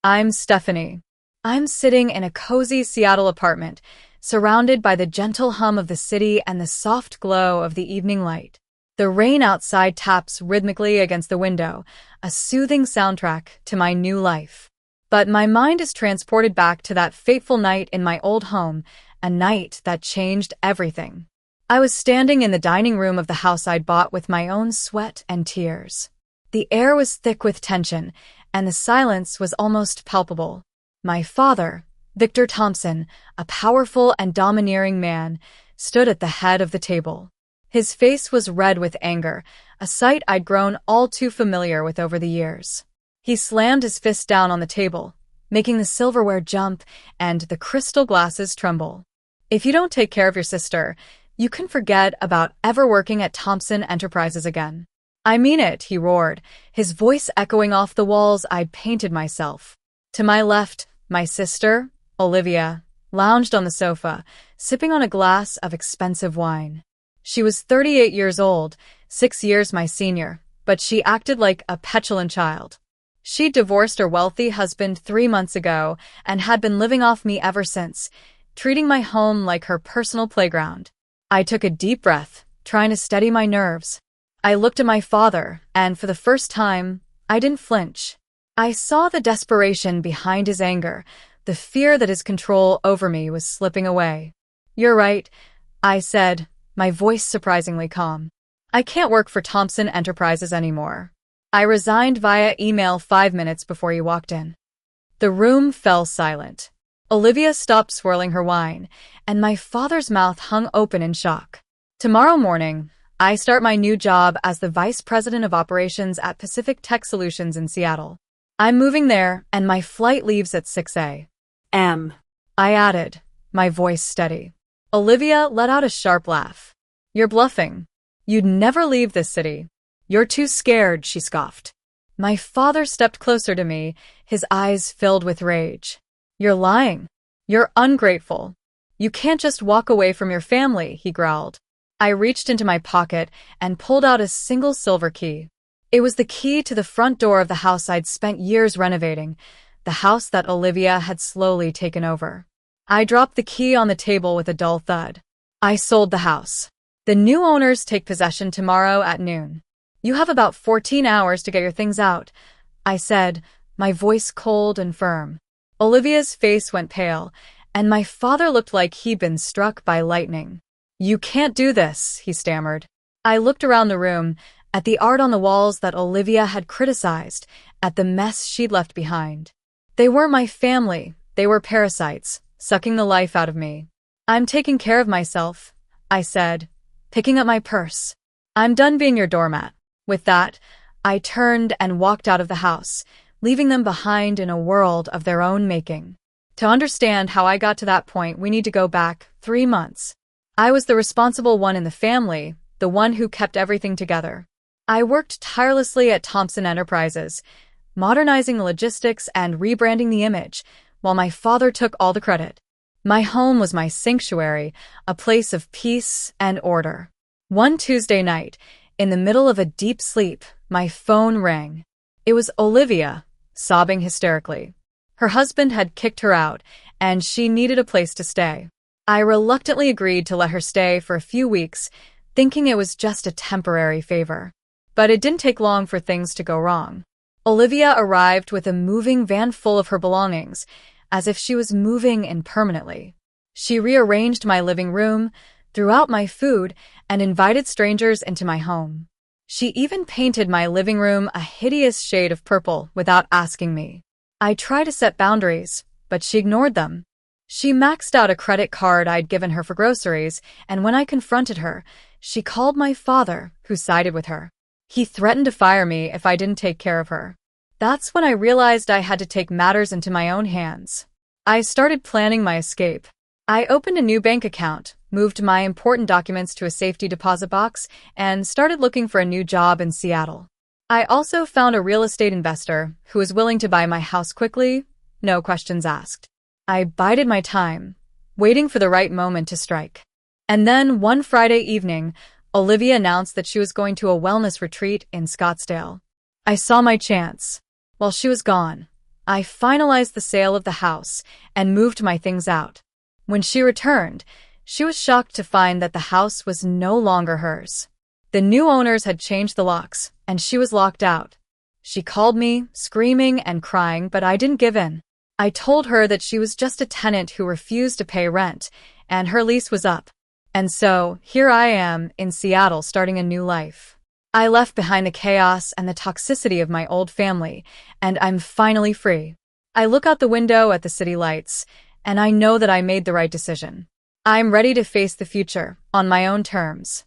I'm Stephanie. I'm sitting in a cozy Seattle apartment, surrounded by the gentle hum of the city and the soft glow of the evening light. The rain outside taps rhythmically against the window, a soothing soundtrack to my new life. But my mind is transported back to that fateful night in my old home, a night that changed everything. I was standing in the dining room of the house I'd bought with my own sweat and tears. The air was thick with tension, and the silence was almost palpable. My father, Victor Thompson, a powerful and domineering man, stood at the head of the table. His face was red with anger, a sight I'd grown all too familiar with over the years. He slammed his fist down on the table, making the silverware jump and the crystal glasses tremble. "If you don't take care of your sister, you can forget about ever working at Thompson Enterprises again." "I mean it," he roared, his voice echoing off the walls I'd painted myself. To my left, my sister, Olivia, lounged on the sofa, sipping on a glass of expensive wine. She was 38 years old, 6 years my senior, but she acted like a petulant child. She'd divorced her wealthy husband 3 months ago and had been living off me ever since, treating my home like her personal playground. I took a deep breath, trying to steady my nerves. I looked at my father, and for the first time, I didn't flinch. I saw the desperation behind his anger, the fear that his control over me was slipping away. "You're right," I said, my voice surprisingly calm. "I can't work for Thompson Enterprises anymore. I resigned via email 5 minutes before you walked in." The room fell silent. Olivia stopped swirling her wine, and my father's mouth hung open in shock. "Tomorrow morning, I start my new job as the Vice President of Operations at Pacific Tech Solutions in Seattle. I'm moving there, and my flight leaves at 6 a.m. I added, my voice steady. Olivia let out a sharp laugh. "You're bluffing. You'd never leave this city. You're too scared," she scoffed. My father stepped closer to me, his eyes filled with rage. "You're lying. You're ungrateful. You can't just walk away from your family," he growled. I reached into my pocket and pulled out a single silver key. It was the key to the front door of the house I'd spent years renovating, the house that Olivia had slowly taken over. I dropped the key on the table with a dull thud. "I sold the house. The new owners take possession tomorrow at noon. You have about 14 hours to get your things out," I said, my voice cold and firm. Olivia's face went pale, and my father looked like he'd been struck by lightning. "You can't do this," he stammered. I looked around the room, at the art on the walls that Olivia had criticized, at the mess she'd left behind. They weren't my family, they were parasites, sucking the life out of me. "I'm taking care of myself," I said, picking up my purse. "I'm done being your doormat." With that, I turned and walked out of the house, leaving them behind in a world of their own making. To understand how I got to that point, we need to go back 3 months. I was the responsible one in the family, the one who kept everything together. I worked tirelessly at Thompson Enterprises, modernizing the logistics and rebranding the image, while my father took all the credit. My home was my sanctuary, a place of peace and order. One Tuesday night, in the middle of a deep sleep, my phone rang. It was Olivia, sobbing hysterically. Her husband had kicked her out, and she needed a place to stay. I reluctantly agreed to let her stay for a few weeks, thinking it was just a temporary favor. But it didn't take long for things to go wrong. Olivia arrived with a moving van full of her belongings, as if she was moving in permanently. She rearranged my living room, threw out my food, and invited strangers into my home. She even painted my living room a hideous shade of purple without asking me. I tried to set boundaries, but she ignored them. She maxed out a credit card I'd given her for groceries, and when I confronted her, she called my father, who sided with her. He threatened to fire me if I didn't take care of her. That's when I realized I had to take matters into my own hands. I started planning my escape. I opened a new bank account, moved my important documents to a safety deposit box, and started looking for a new job in Seattle. I also found a real estate investor who was willing to buy my house quickly, no questions asked. I bided my time, waiting for the right moment to strike. And then one Friday evening, Olivia announced that she was going to a wellness retreat in Scottsdale. I saw my chance. While she was gone, I finalized the sale of the house and moved my things out. When she returned, she was shocked to find that the house was no longer hers. The new owners had changed the locks, and she was locked out. She called me, screaming and crying, but I didn't give in. I told her that she was just a tenant who refused to pay rent, and her lease was up. And so, here I am, in Seattle, starting a new life. I left behind the chaos and the toxicity of my old family, and I'm finally free. I look out the window at the city lights, and I know that I made the right decision. I'm ready to face the future, on my own terms.